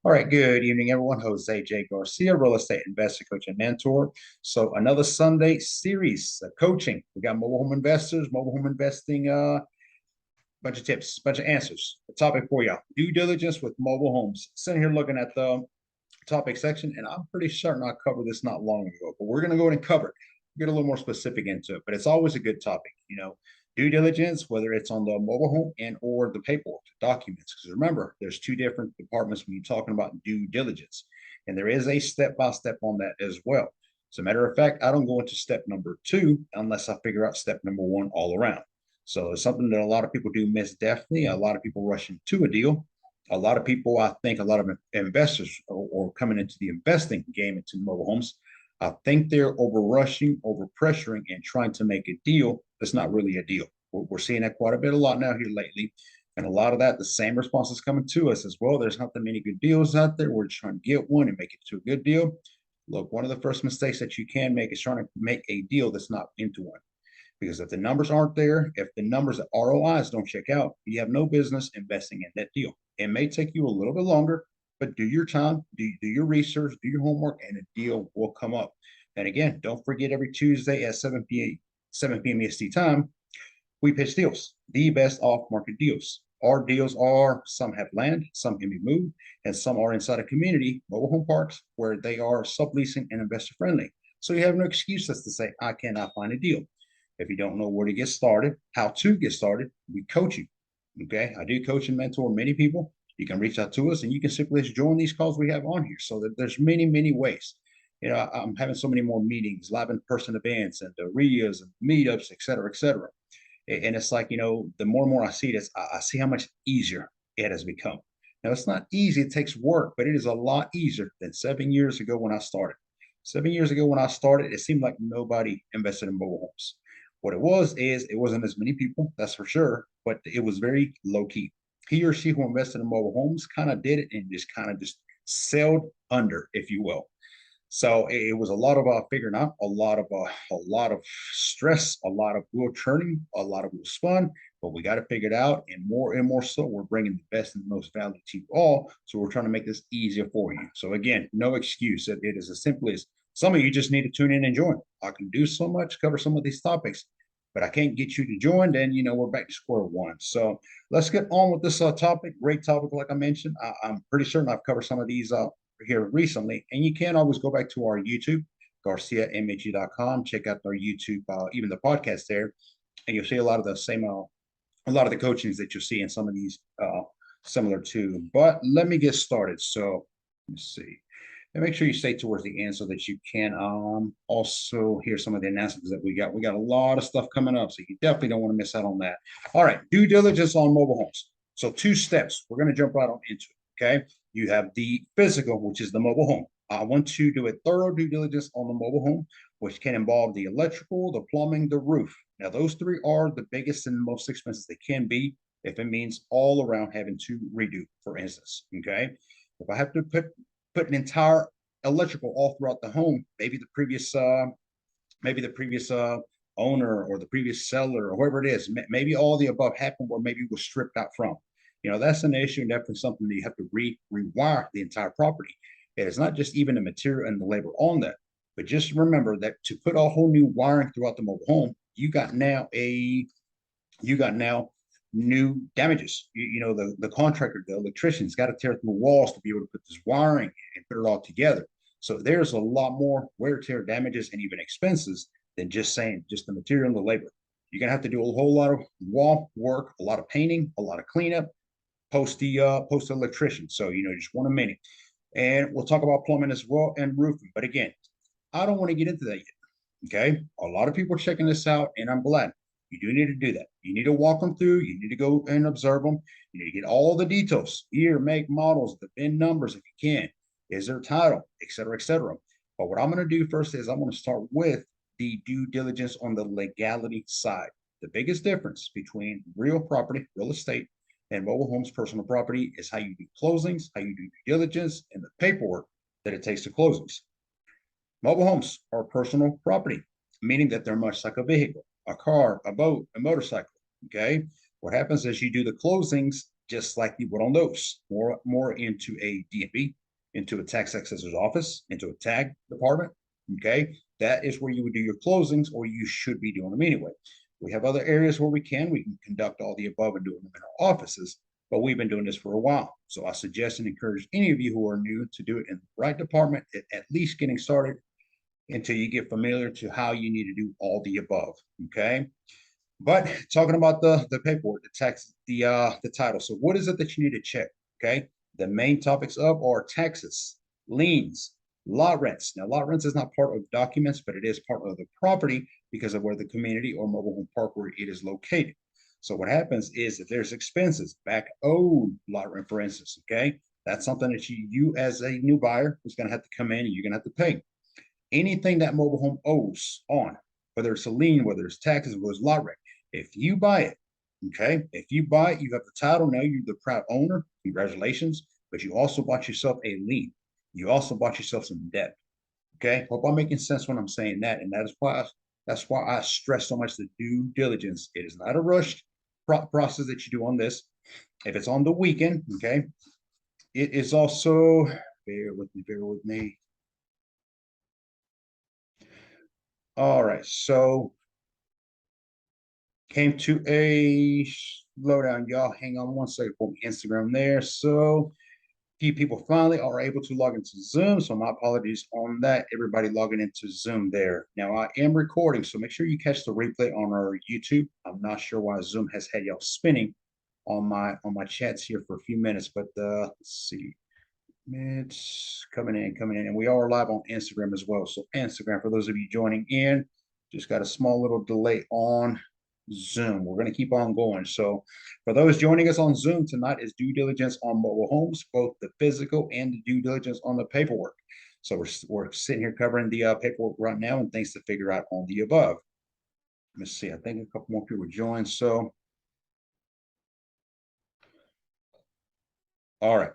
All right, good evening, everyone. Jose J. Garcia, real estate investor, coach, and mentor. So another Sunday series of coaching. We got mobile home investors, mobile home investing, bunch of tips, bunch of answers. The topic for you: due diligence with mobile homes. Sitting here looking at the topic section, and I'm pretty certain I covered this not long ago, but we're going to go ahead and cover it, get a little more specific into it. But it's always a good topic, due diligence, whether it's on the mobile home and or the paperwork, documents. Because remember, there's two different departments when you're talking about due diligence, and there is a step-by-step on that as well. As a matter of fact, I don't go into step number two unless I figure out step number one all around. So it's something that a lot of people do miss. Definitely, a lot of people rush into a deal. A lot of people, I think, a lot of investors or coming into the investing game into mobile homes, I think they're over rushing, over pressuring, and trying to make a deal that's not really a deal. We're seeing that quite a bit, a lot now here lately. And a lot of that, the same response is coming to us as well. There's not that many good deals out there. We're trying to get one and make it to a good deal. Look, one of the first mistakes that you can make is trying to make a deal that's not into one. Because if the numbers aren't there, if the numbers at ROIs don't check out, you have no business investing in that deal. It may take you a little bit longer, but do your time, do your research, do your homework, and a deal will come up. And again, don't forget every Tuesday at 7 p.m. EST time, we pitch deals, the best off-market deals. Our deals are, some have land, some can be moved, and some are inside a community, mobile home parks, where they are subleasing and investor friendly. So you have no excuse as to say, I cannot find a deal. If you don't know where to get started, how to get started, we coach you. Okay. I do coach and mentor many people. You can reach out to us and you can simply just join these calls we have on here. So that there's many, many ways. I'm having so many more meetings, live in-person events and RIAs and meetups, et cetera, et cetera. And it's like, the more and more I see this, I see how much easier it has become. Now, it's not easy. It takes work, but it is a lot easier than 7 years ago when I started. 7 years ago when I started, it seemed like nobody invested in mobile homes. What it was is it wasn't as many people, that's for sure, but it was very low key. He or she who invested in mobile homes kind of did it and just kind of just sailed under, if you will. So it was a lot of figuring out, a lot of stress, a lot of wheel turning, a lot of wheel spun, but we got to figure it out. And more so, we're bringing the best and the most value to you all. So we're trying to make this easier for you. So again, no excuse. It is as simple as some of you just need to tune in and join. I can do so much, cover some of these topics, but I can't get you to join. Then, we're back to square one. So let's get on with this topic. Great topic, like I mentioned. I'm pretty certain I've covered some of these here recently, and you can always go back to our YouTube, GarciaMHG.com. Check out our YouTube, even the podcast there, and you'll see a lot of the same, a lot of the coachings that you'll see in some of these similar to. But let me get started. So let's see. And make sure you stay towards the end so that you can also hear some of the announcements that we got. We got a lot of stuff coming up, so you definitely don't want to miss out on that. All right, due diligence on mobile homes. So 2 steps. We're going to jump right on into it, okay? You have the physical, which is the mobile home. I want to do a thorough due diligence on the mobile home, which can involve the electrical, the plumbing, the roof. Now, those three are the biggest and most expensive they can be if it means all around having to redo, for instance, okay? If I have to put an entire electrical all throughout the home, maybe the previous owner or the previous seller or whoever it is, maybe all the above happened or maybe was stripped out from. That's an issue and definitely something that you have to rewire the entire property. It is not just even the material and the labor on that, but just remember that to put a whole new wiring throughout the mobile home, you got now new damages. The contractor, the electrician's got to tear through walls to be able to put this wiring and put it all together. So there's a lot more wear, tear, damages, and even expenses than just saying just the material and the labor. You're gonna have to do a whole lot of wall work, a lot of painting, a lot of cleanup, post the electrician. So just 1 minute, and we'll talk about plumbing as well and roofing. But again, I don't want to get into that yet. Okay, a lot of people are checking this out, and I'm glad. You do need to do that. You need to walk them through. You need to go and observe them. You need to get all the details, year, make, models, the VIN numbers if you can. Is there title, et cetera, et cetera. But what I'm going to do first is I'm going to start with the due diligence on the legality side. The biggest difference between real property, real estate, and mobile homes, personal property is how you do closings, how you do due diligence, and the paperwork that it takes to closings. Mobile homes are personal property, meaning that they're much like a vehicle, a car, a boat, a motorcycle, okay? What happens is you do the closings just like you would on those, more into a DMV, into a tax assessor's office, into a tag department. Okay, that is where you would do your closings, or you should be doing them anyway. We have other areas where we can conduct all the above and do them in our offices, but we've been doing this for a while. So I suggest and encourage any of you who are new to do it in the right department, at least getting started until you get familiar to how you need to do all the above. Okay. But talking about the paperwork, the tax, the title. So what is it that you need to check? Okay. The main topics of are taxes, liens, lot rents. Now, lot rents is not part of documents, but it is part of the property because of where the community or mobile home park where it is located. So what happens is if there's expenses, back owed lot rent, for instance, okay, that's something that you as a new buyer is going to have to come in and you're going to have to pay. Anything that mobile home owes on, whether it's a lien, whether it's taxes, whether it's lot rent, if you buy it, okay, if you buy it, you have the title, now you're the proud owner, congratulations, but you also bought yourself a lien. You also bought yourself some debt. Okay, hope I'm making sense when I'm saying that, and that's why I stress so much the due diligence. It is not a rushed process that you do on this. If it's on the weekend, okay, it is also, bear with me. All right, so came to a slowdown, y'all. Hang on one second for Instagram there. So few people finally are able to log into Zoom. So my apologies on that. Everybody logging into Zoom there. Now I am recording, so make sure you catch the replay on our YouTube. I'm not sure why Zoom has had y'all spinning on my chats here for a few minutes, but let's see. It's coming in, and we are live on Instagram as well. So Instagram, for those of you joining in, just got a small little delay on Zoom. We're going to keep on going. So for those joining us on Zoom tonight is due diligence on mobile homes, both the physical and the due diligence on the paperwork. So we're sitting here covering the paperwork right now and things to figure out on the above. Let me see. I think a couple more people joined. So, all right.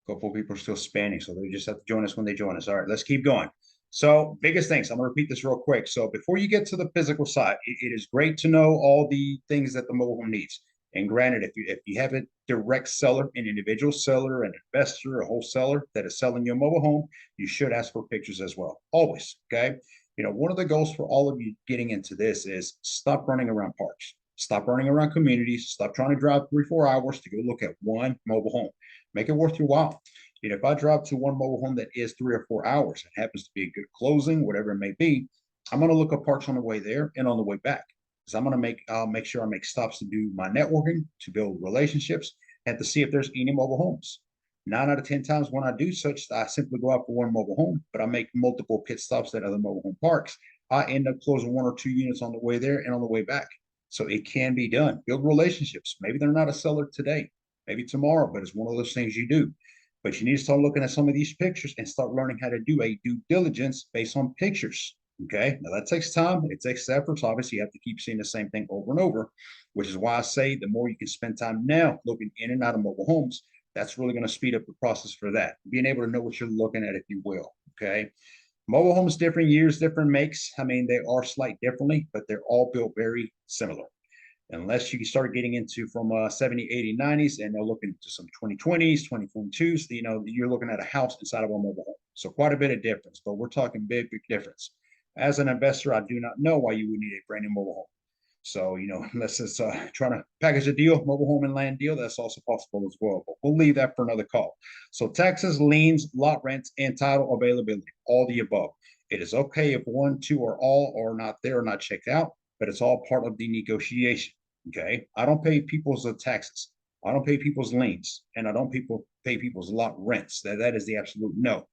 A couple of people are still spanning, so they just have to join us when they join us. All right, let's keep going. So, biggest things, I'm going to repeat this real quick. So, before you get to the physical side, it is great to know all the things that the mobile home needs. And granted, if you have a direct seller, an individual seller, an investor, a wholesaler that is selling your mobile home, you should ask for pictures as well. Always, okay? You know, one of the goals for all of you getting into this is stop running around parks. Stop running around communities. Stop trying to drive 3-4 hours to go look at one mobile home. Make it worth your while. You know, if I drive to one mobile home that is 3 or 4 hours and happens to be a good closing, whatever it may be, I'm going to look up parks on the way there and on the way back. Because I'm going to make sure I make stops to do my networking, to build relationships, and to see if there's any mobile homes. 9 out of 10 times when I do such, I simply go out for one mobile home, but I make multiple pit stops at other mobile home parks. I end up closing 1 or 2 units on the way there and on the way back. So it can be done. Build relationships. Maybe they're not a seller today, maybe tomorrow, but it's one of those things you do. But you need to start looking at some of these pictures and start learning how to do a due diligence based on pictures. Okay. Now that takes time. It takes efforts. Obviously, you have to keep seeing the same thing over and over, which is why I say the more you can spend time now looking in and out of mobile homes, that's really going to speed up the process for that. Being able to know what you're looking at, if you will. Okay. Mobile homes, different years, different makes. I mean, they are slight differently, but they're all built very similar. Unless you start getting into from 70, 80, 90s, and they're looking to some 2020s, 2022s, you know, you're looking at a house inside of a mobile home. So quite a bit of difference, but we're talking big, big difference. As an investor, I do not know why you would need a brand new mobile home. So, you know, unless it's trying to package a deal, mobile home and land deal, that's also possible as well. But we'll leave that for another call. So taxes, liens, lot rents, and title availability, all the above. It is okay if one, two, or all are not there or not checked out, but it's all part of the negotiation. Okay. I don't pay people's taxes. I don't pay people's liens, and I don't pay people's lot rents. That is the absolute no.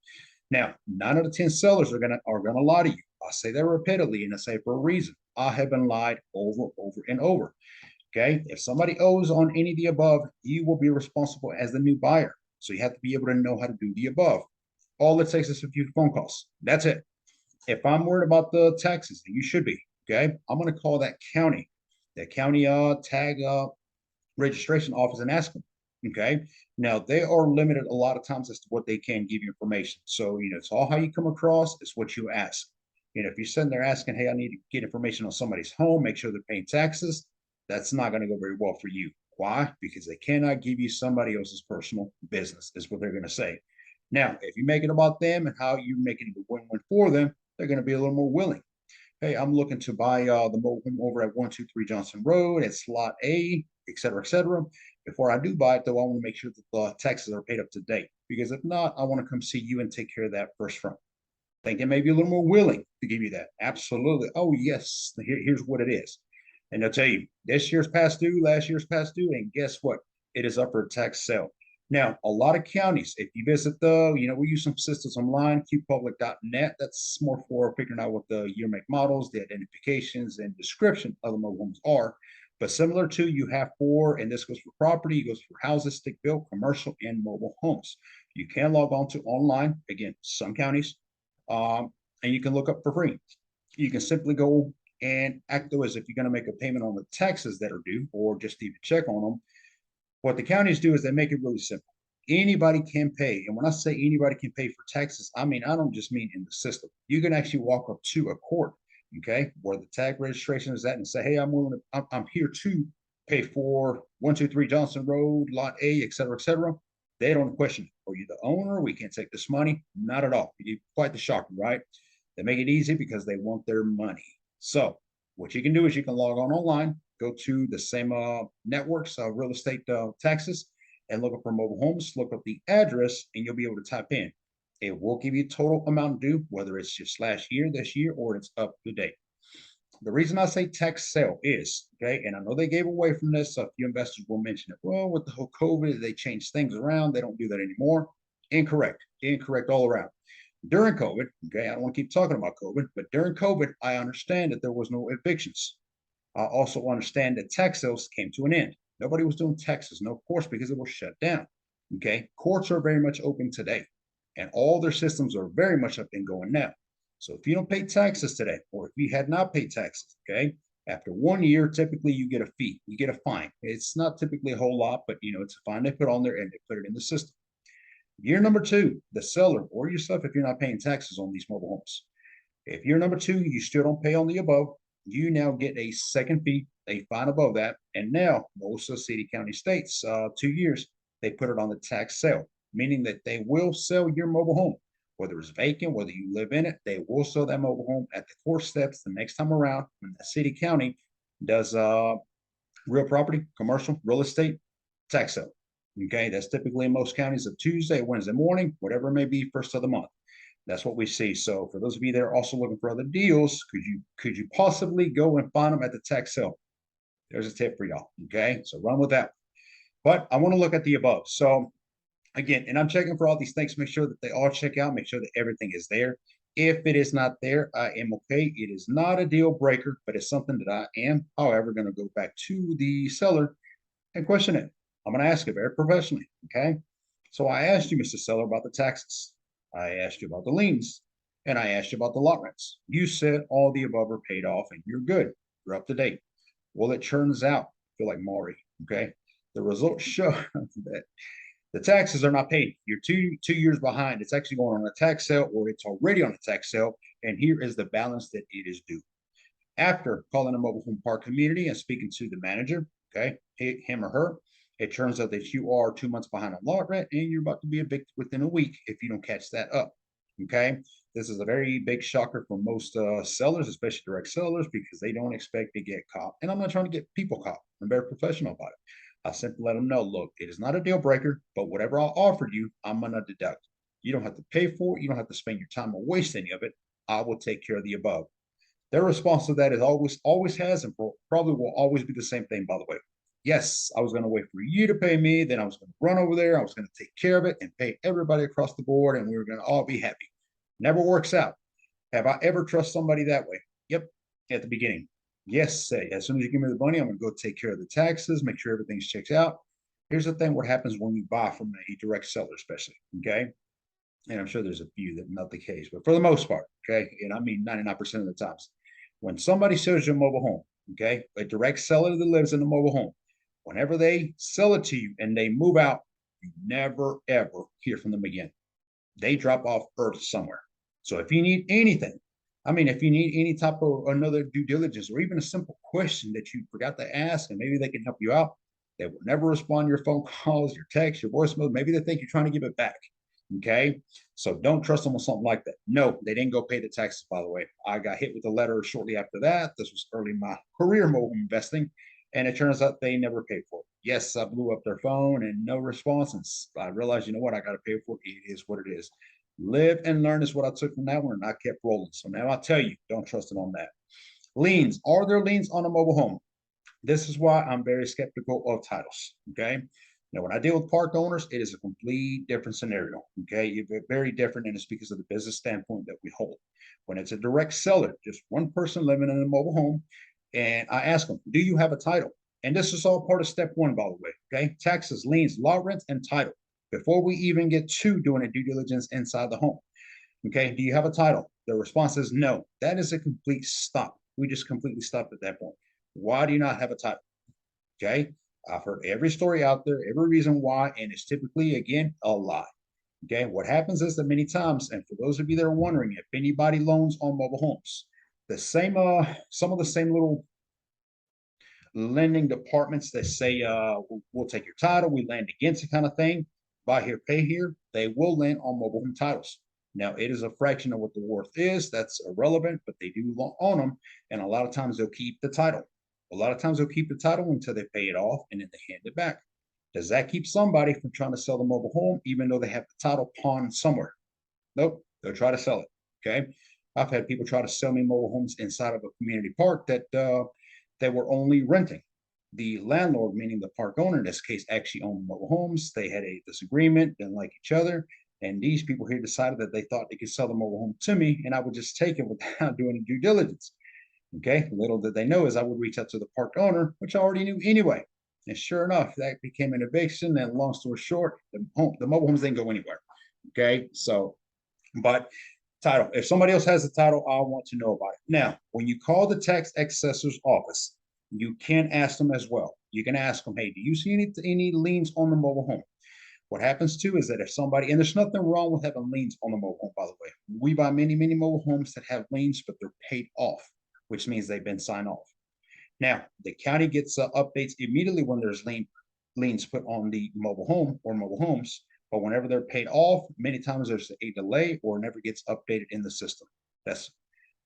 Now, 9 out of 10 sellers are gonna lie to you. I say that repeatedly, and I say for a reason. I have been lied over, and over. Okay. If somebody owes on any of the above, you will be responsible as the new buyer. So you have to be able to know how to do the above. All it takes is a few phone calls. That's it. If I'm worried about the taxes, and you should be, okay, I'm going to call that county tag registration office and ask them. Okay. Now they are limited a lot of times as to what they can give you information. So, you know, it's all how you come across, it's what you ask. You know, if you're sitting there asking, hey, I need to get information on somebody's home, make sure they're paying taxes, that's not going to go very well for you. Why? Because they cannot give you somebody else's personal business, is what they're going to say. Now, if you make it about them and how you're making it a win-win for them, they're going to be a little more willing. Hey, I'm looking to buy the mobile home over at 123 Johnson Road at slot A, et cetera, et cetera. Before I do buy it, though, I want to make sure that the taxes are paid up to date. Because if not, I want to come see you and take care of that first front. Think they may be a little more willing to give you that. Absolutely. Oh, yes. Here's what it is. And they'll tell you this year's past due, last year's past due, and guess what? It is up for a tax sale. Now, a lot of counties, if you visit we use some systems online, qpublic.net. That's more for figuring out what the year, make, models, the identifications, and description of the mobile homes are. But similar to you have for, and this goes for property, it goes for houses, stick built, commercial, and mobile homes. You can log on to online, again, some counties, and you can look up for free. You can simply go and act though as if you're going to make a payment on the taxes that are due, or just even check on them. What the counties do is they make it really simple. Anybody can pay. And when I say anybody can pay for taxes, I mean, I don't just mean in the system. You can actually walk up to a court, okay, where the tag registration is at and say, hey, I'm here to pay for 123 Johnson Road, lot A, et cetera, et cetera. They don't question it. Are you the owner? We can't take this money. Not at all. You're quite the shocker, right? They make it easy because they want their money. So what you can do is you can log on online, go to the same networks, real estate taxes, and look up for mobile homes, look up the address, and you'll be able to type in. It will give you total amount due, whether it's just last year, this year, or it's up to date. The reason I say tax sale is, okay, and I know they gave away from this, so a few investors will mention it. Well, with the whole COVID, they changed things around. They don't do that anymore. Incorrect. Incorrect all around. During COVID, okay, I don't want to keep talking about COVID, but during COVID, I understand that there was no evictions. I also understand that tax sales came to an end. Nobody was doing taxes, no course, because it was shut down. Okay, courts are very much open today, and all their systems are very much up and going now. So if you don't pay taxes today, or if you had not paid taxes, okay, after 1 year, typically you get a fee, you get a fine. It's not typically a whole lot, but it's a fine they put on there and they put it in the system. Year number two, the seller or yourself, if you're not paying taxes on these mobile homes. If you're number two, you still don't pay on the above, you now get a second fee, a fine above that. And now most of the city, county, states, 2 years, they put it on the tax sale, meaning that they will sell your mobile home, whether it's vacant, whether you live in it, they will sell that mobile home at the court steps the next time around when the city, county does real property, commercial, real estate, tax sale. Okay, that's typically in most counties of Tuesday, Wednesday morning, whatever it may be, first of the month. That's what we see. So for those of you that are also looking for other deals, could you possibly go and find them at the tax sale? There's a tip for y'all. Okay, so run with that. But I want to look at the above. So again, and I'm checking for all these things, make sure that they all check out, make sure that everything is there. If it is not there, I am okay. It is not a deal breaker, but it's something that I am, however, going to go back to the seller and question it. I'm going to ask it very professionally. Okay. So I asked you, Mr. Seller, about the taxes. I asked you about the liens, and I asked you about the lot rents. You said all the above are paid off and you're good. You're up to date. Well, it turns out, I feel like Maury, okay? The results show that the taxes are not paid. You're 2 years behind. It's actually going on a tax sale, or it's already on a tax sale. And here is the balance that it is due. After calling a mobile home park community and speaking to the manager, okay, him or her, it turns out that you are 2 months behind on lot rent and you're about to be evicted within a week if you don't catch that up. Okay. This is a very big shocker for most sellers, especially direct sellers, because they don't expect to get caught. And I'm not trying to get people caught. I'm very professional about it. I simply let them know, look, it is not a deal breaker, but whatever I offered you, I'm going to deduct. You don't have to pay for it. You don't have to spend your time or waste any of it. I will take care of the above. Their response to that is always has, and probably will always be the same thing, by the way. Yes, I was going to wait for you to pay me. Then I was going to run over there. I was going to take care of it and pay everybody across the board, and we were going to all be happy. Never works out. Have I ever trust somebody that way? Yep, at the beginning. Yes, say, as soon as you give me the money, I'm going to go take care of the taxes, make sure everything's checked out. Here's the thing, what happens when you buy from a direct seller, especially, okay? And I'm sure there's a few that not the case, but for the most part, okay, and I mean 99% of the times, when somebody sells you a mobile home, okay, a direct seller that lives in a mobile home, whenever they sell it to you and they move out, you never, ever hear from them again. They drop off earth somewhere. So if you need anything, I mean, if you need any type of another due diligence or even a simple question that you forgot to ask and maybe they can help you out, They will never respond to your phone calls, your texts, your voicemail. Maybe they think you're trying to give it back. Okay. So don't trust them on something like that. No, they didn't go pay the taxes, by the way. I got hit with a letter shortly after that. This was early in my career mobile investing. And it turns out they never paid for it. Yes, I blew up their phone and no response. And I realized, you know what, I got to pay for it. It is what it is. Live and learn is what I took from that one, and I kept rolling. So now I tell you, don't trust it on that. Liens. Are there liens on a mobile home? This is why I'm very skeptical of titles. Okay. Now, when I deal with park owners, it is a complete different scenario. Okay. It's very different, and it's because of the business standpoint that we hold. When it's a direct seller, just one person living in a mobile home, and I ask them, do you have a title? And this is all part of step one, by the way. Okay. Taxes, liens, law rents, and title before we even get to doing a due diligence inside the home. Okay. Do you have a title? The response is no. That is a complete stop. We just completely stopped at that point. Why do you not have a title? Okay. I've heard every story out there, every reason why, and it's typically, again, a lie. Okay. What happens is that many times, and for those of you that are wondering if anybody loans on mobile homes, the same, some of the same little lending departments that say, we'll take your title, we lend against it kind of thing, buy here, pay here, they will lend on mobile home titles. Now, it is a fraction of what the worth is. That's irrelevant, but they do own them. And a lot of times they'll keep the title. A lot of times they'll keep the title until they pay it off and then they hand it back. Does that keep somebody from trying to sell the mobile home, even though they have the title pawned somewhere? Nope, they'll try to sell it. Okay. I've had people try to sell me mobile homes inside of a community park that were only renting. The landlord, meaning the park owner in this case, actually owned mobile homes. They had a disagreement, didn't like each other. And these people here decided that they thought they could sell the mobile home to me and I would just take it without doing due diligence. Okay. Little did they know is I would reach out to the park owner, which I already knew anyway. And sure enough, that became an eviction. And long story short, the mobile homes didn't go anywhere. Okay. So, but title, if somebody else has the title, I want to know about it. Now, when you call the tax assessor's office, you can ask them as well. You can ask them, hey, do you see any liens on the mobile home? What happens too is that if somebody, and there's nothing wrong with having liens on the mobile home, by the way. We buy many, many mobile homes that have liens, but they're paid off, which means they've been signed off. Now, the county gets updates immediately when there's liens put on the mobile home or mobile homes. But whenever they're paid off, many times there's a delay or never gets updated in the system. That's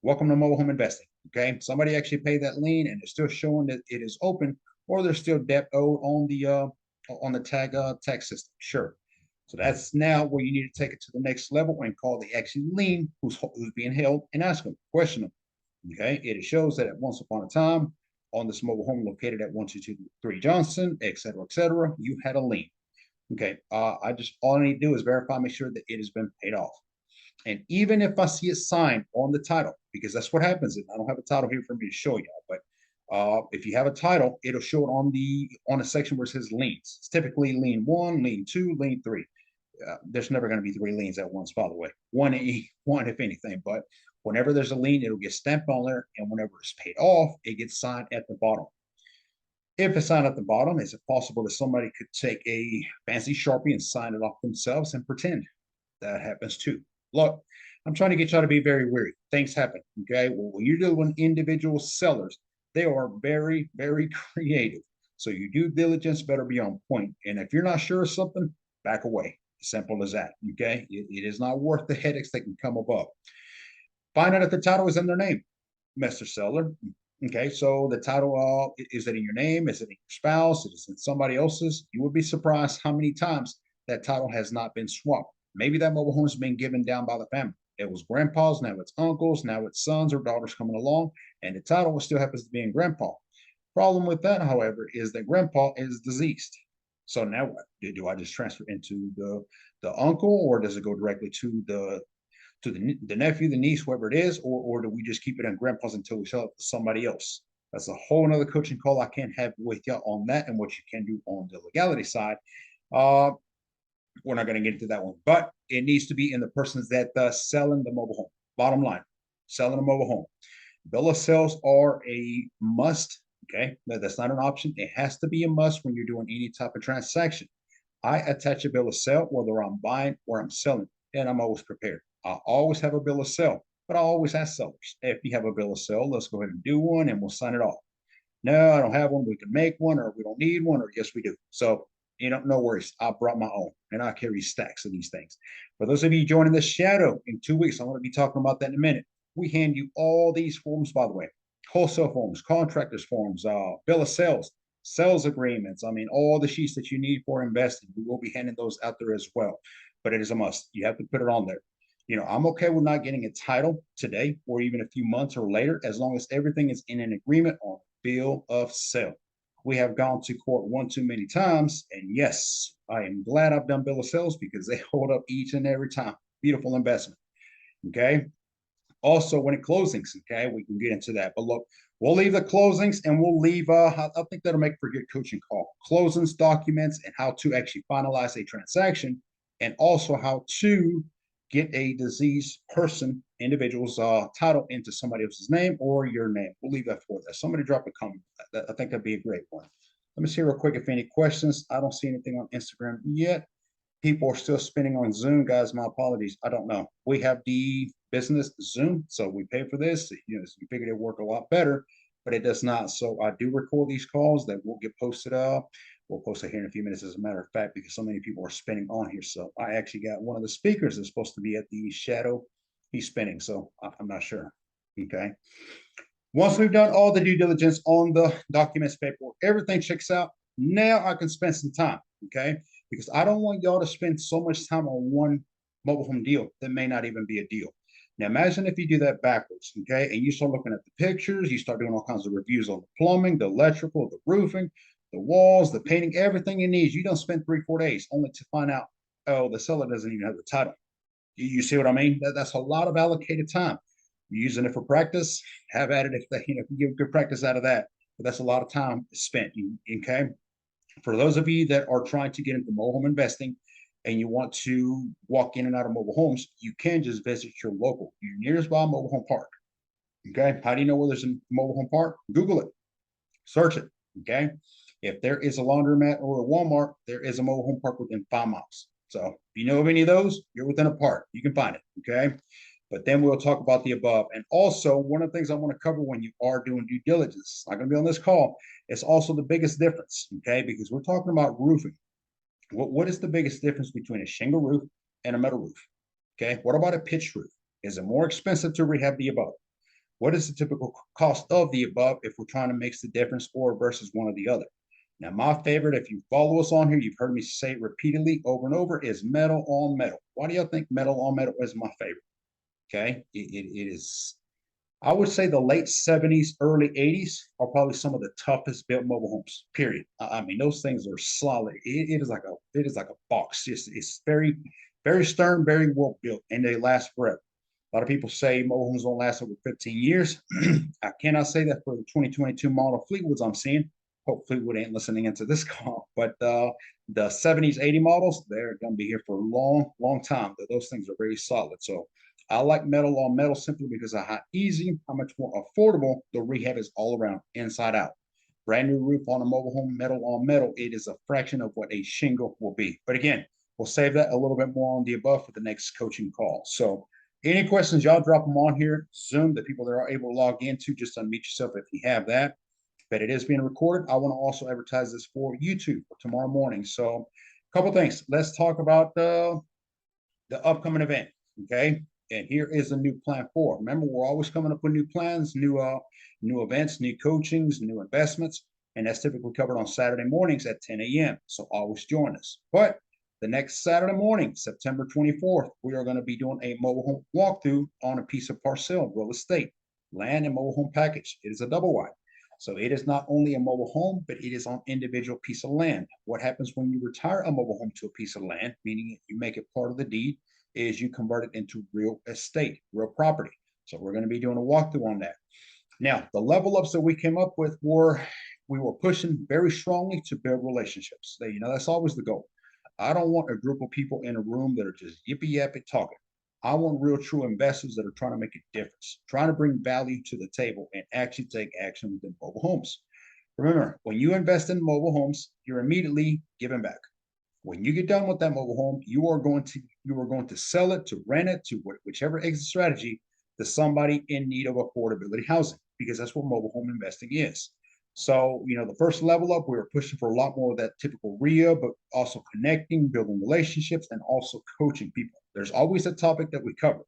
welcome to mobile home investing. Okay. Somebody actually paid that lien and it's still showing that it is open, or there's still debt owed on the tax system. Sure. So that's now where you need to take it to the next level and call the actual lien who's being held and ask them, question them. Okay. It shows that at once upon a time on this mobile home located at 1223 Johnson, et cetera, you had a lien. Okay. All I need to do is verify, make sure that it has been paid off. And even if I see it signed on the title, because that's what happens, and I don't have a title here for me to show y'all, but if you have a title, it'll show it on a section where it says liens. It's typically lien 1, lien 2, lien 3. There's never going to be 3 liens at once, by the way. One if anything, but whenever there's a lien, it'll get stamped on there, and whenever it's paid off, it gets signed at the bottom. If it's signed at the bottom, is it possible that somebody could take a fancy Sharpie and sign it off themselves and pretend? That happens too. Look, I'm trying to get y'all to be very wary. Things happen. Okay. Well, when you're dealing with individual sellers, they are very, very creative. So your due diligence better be on point. And if you're not sure of something, back away. Simple as that. Okay. It is not worth the headaches that can come above. Find out if the title is in their name, Mr. Seller. Okay, so the title, is it in your name? Is it in your spouse? Is it in somebody else's? You would be surprised how many times that title has not been swapped. Maybe that mobile home has been given down by the family. It was grandpa's, now it's uncles, now it's sons or daughters coming along, and the title still happens to be in grandpa. Problem with that, however, is that grandpa is deceased. So now what? Do I just transfer into the uncle, or does it go directly to the nephew, the niece, whoever it is, or do we just keep it in grandpa's until we sell it to somebody else? That's a whole nother coaching call I can't have with you on that and what you can do on the legality side. We're not going to get into that one, but it needs to be in the persons that selling the mobile home. Bottom line, selling a mobile home. Bill of sales are a must. Okay, that's not an option. It has to be a must when you're doing any type of transaction. I attach a bill of sale whether I'm buying or I'm selling, and I'm always prepared. I always have a bill of sale, but I always ask sellers, if you have a bill of sale, let's go ahead and do one and we'll sign it off. No, I don't have one. We can make one, or we don't need one, or yes, we do. So, no worries. I brought my own, and I carry stacks of these things. For those of you joining the shadow in 2 weeks, I'm going to be talking about that in a minute. We hand you all these forms, by the way, wholesale forms, contractors forms, bill of sales, sales agreements. I mean, all the sheets that you need for investing. We will be handing those out there as well. But it is a must. You have to put it on there. I'm okay with not getting a title today or even a few months or later, as long as everything is in an agreement on bill of sale. We have gone to court one too many times, and yes, I am glad I've done bill of sales because they hold up each and every time. Beautiful investment. Okay. Also, when it closings, okay, we can get into that. But look, we'll leave the closings and we'll leave, I think that'll make for a good coaching call. Closings documents and how to actually finalize a transaction, and also how to get a diseased person, individual's title into somebody else's name or your name. We'll leave that for that. Somebody drop a comment. I think that'd be a great one. Let me see real quick if any questions. I don't see anything on Instagram yet. People are still spending on Zoom, guys. My apologies. I don't know. We have the business Zoom, so we pay for this. We figured it work a lot better, but it does not. So I do record these calls. They will get posted up. We'll post it here in a few minutes, as a matter of fact, because so many people are spinning on here. So I actually got one of the speakers that's supposed to be at the shadow. He's spinning, so I'm not sure. Okay. Once we've done all the due diligence on the documents, paperwork, everything checks out. Now I can spend some time. Okay. Because I don't want y'all to spend so much time on one mobile home deal that may not even be a deal. Now, imagine if you do that backwards, okay? And you start looking at the pictures, you start doing all kinds of reviews on the plumbing, the electrical, the roofing, the walls, the painting, everything you need. You don't spend 3, 4 days only to find out, oh, the seller doesn't even have the title. You see what I mean? That's a lot of allocated time. You're using it for practice, have at it if if you get good practice out of that. But that's a lot of time spent, okay? For those of you that are trying to get into mobile home investing and you want to walk in and out of mobile homes, you can just visit your nearest mobile home park. Okay. How do you know where there's a mobile home park? Google it, search it. Okay. If there is a laundromat or a Walmart, there is a mobile home park within 5 miles. So if you know of any of those, you're within a park. You can find it. Okay. But then we'll talk about the above. And also, one of the things I want to cover when you are doing due diligence, it's not going to be on this call, it's also the biggest difference, okay? Because we're talking about roofing. What is the biggest difference between a shingle roof and a metal roof? Okay. What about a pitched roof? Is it more expensive to rehab the above? What is the typical cost of the above if we're trying to mix the difference or versus one or the other? Now, my favorite, if you follow us on here, you've heard me say it repeatedly over and over, is metal on metal. Why do y'all think metal on metal is my favorite? Okay. It is, I would say the late 70s, early 80s are probably some of the toughest built mobile homes, period. I mean, those things are solid. It is like a box. It's very, very stern, very well built, and they last forever. A lot of people say mobile homes don't last over 15 years. I cannot say that for the 2022 model Fleetwoods I'm seeing. Hope Fleetwood ain't listening into this call, but the 70s, 80 models, they're going to be here for a long, long time. Those things are very solid. So I like metal on metal simply because of how easy, how much more affordable the rehab is all around, inside out. Brand new roof on a mobile home, metal on metal, it is a fraction of what a shingle will be. But again, we'll save that a little bit more on the above for the next coaching call. So any questions, y'all drop them on here. Zoom, the people that are able to log into, just unmute yourself if you have that. But it is being recorded. I want to also advertise this for YouTube for tomorrow morning. So a couple things. Let's talk about the upcoming event, okay? And here is a new plan for. Remember, we're always coming up with new plans, new events, new coachings, new investments, and that's typically covered on Saturday mornings at 10 a.m. So always join us. But the next Saturday morning, September 24th, we are going to be doing a mobile home walkthrough on a piece of parcel, real estate, land and mobile home package. It is a double wide. So it is not only a mobile home, but it is on individual piece of land. What happens when you retire a mobile home to a piece of land, meaning you make it part of the deed, is you convert it into real estate, real property. So we're going to be doing a walkthrough on that. Now, the level ups that we came up with we were pushing very strongly to build relationships. That's always the goal. I don't want a group of people in a room that are just yippee yappy talking. I want real true investors that are trying to make a difference, trying to bring value to the table and actually take action within mobile homes. Remember, when you invest in mobile homes, you're immediately giving back. When you get done with that mobile home, you are going to sell it, to rent it, to whichever exit strategy, to somebody in need of affordability housing, because that's what mobile home investing is. So, the first level up, we were pushing for a lot more of that typical RIA, but also connecting, building relationships, and also coaching people. There's always a topic that we cover.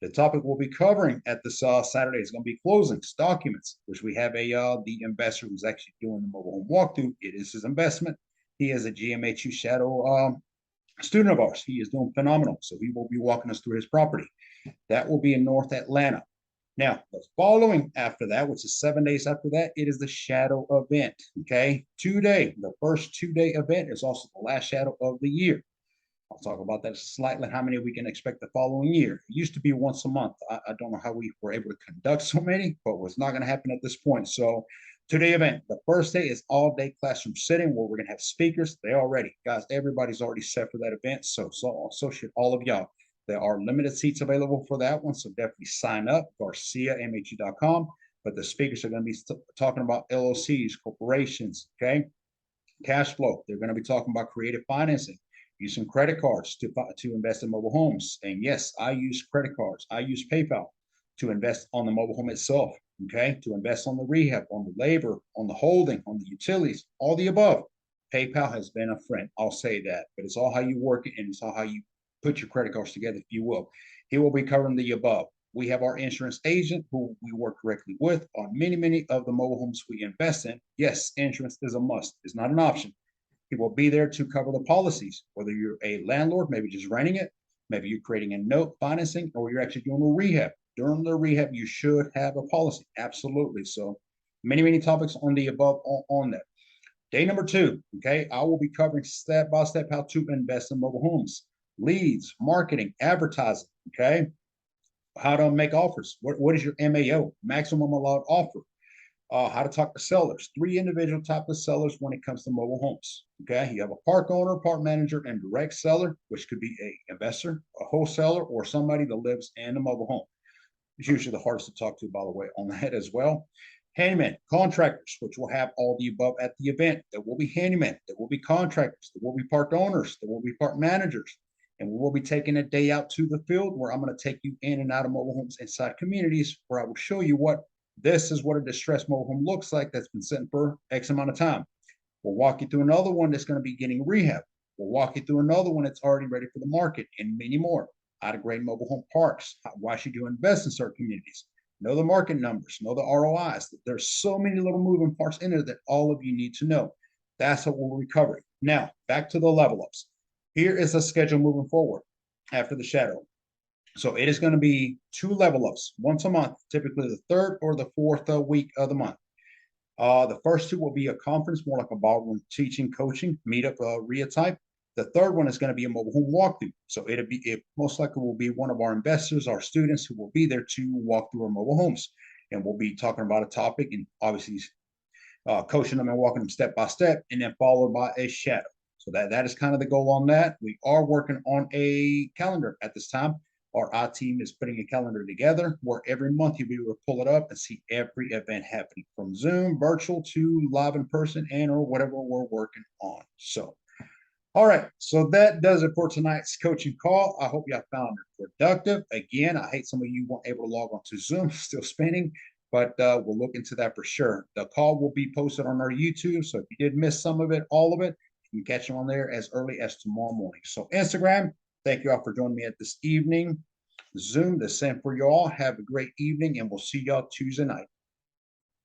The topic we'll be covering at this Saturday is going to be closings, documents, which we have the investor who's actually doing the mobile home walkthrough. It is his investment. He is a GMHU shadow student of ours. He is doing phenomenal. So he will be walking us through his property. That will be in North Atlanta. Now, the following after that, which is 7 days after that, it is the shadow event. Okay. The first 2-day event is also the last shadow of the year. I'll talk about that slightly, how many we can expect the following year. It used to be once a month. I don't know how we were able to conduct so many, but it's not going to happen at this point. So 2-day event. The first day is all day classroom sitting where we're going to have speakers. They're already, guys, everybody's already set for that event. So should all of y'all. There are limited seats available for that one. So definitely sign up, GarciaMHU.com. But the speakers are going to be talking about LLCs, corporations, okay? Cash flow. They're going to be talking about creative financing, using credit cards to invest in mobile homes. And yes, I use credit cards. I use PayPal to invest on the mobile home itself, okay? To invest on the rehab, on the labor, on the holding, on the utilities, all the above. PayPal has been a friend. I'll say that. But it's all how you work it, and it's all how you put your credit cards together, if you will. He will be covering the above. We have our insurance agent who we work directly with on many of the mobile homes we invest in. Yes, insurance is a must. It's not an option. He will be there to cover the policies, whether you're a landlord, maybe just renting it, maybe you're creating a note financing, or you're actually doing a rehab. During the rehab, you should have a policy. Absolutely. So many topics on the above on that. Day number 2, okay, I will be covering step by step how to invest in mobile homes, leads, marketing, advertising, okay, how to make offers. What is your MAO, maximum allowed offer? How to talk to sellers, 3 individual type of sellers when it comes to mobile homes. Okay, you have a park owner, park manager, and direct seller, which could be a investor, a wholesaler, or somebody that lives in a mobile home. It's usually the hardest to talk to, by the way, on that as well. Handyman, contractors, which will have all the above at the event. There will be handyman, there will be contractors, there will be park owners, there will be park managers, and we will be taking a day out to the field where I'm going to take you in and out of mobile homes inside communities where I will show you this is what a distressed mobile home looks like that's been sitting for X amount of time. We'll walk you through another one that's going to be getting rehab. We'll walk you through another one that's already ready for the market, and many more. How to grade mobile home parks. Why should you invest in certain communities? Know the market numbers, know the ROIs. There's so many little moving parts in there that all of you need to know. That's what we'll be covering. Now, back to the level ups. Here is a schedule moving forward after the shadow. So it is going to be 2 level ups once a month, typically the 3rd or the 4th week of the month. The first 2 will be a conference, more like a ballroom teaching, coaching, meetup, RIA type. The 3rd one is going to be a mobile home walkthrough. So it most likely will be one of our investors, our students who will be there to walk through our mobile homes. And we'll be talking about a topic and obviously coaching them and walking them step by step, and then followed by a shadow. So that is kind of the goal on that. We are working on a calendar at this time. Our I team is putting a calendar together where every month you'll be able to pull it up and see every event happening from Zoom, virtual to live in person, and or whatever we're working on. So, all right. So that does it for tonight's coaching call. I hope y'all found it productive. Again, I hate some of you weren't able to log on to Zoom, still spinning, but we'll look into that for sure. The call will be posted on our YouTube. So if you did miss some of it, all of it, you can catch them on there as early as tomorrow morning. So Instagram, thank you all for joining me at this evening. Zoom, the same for y'all. Have a great evening, and we'll see y'all Tuesday night.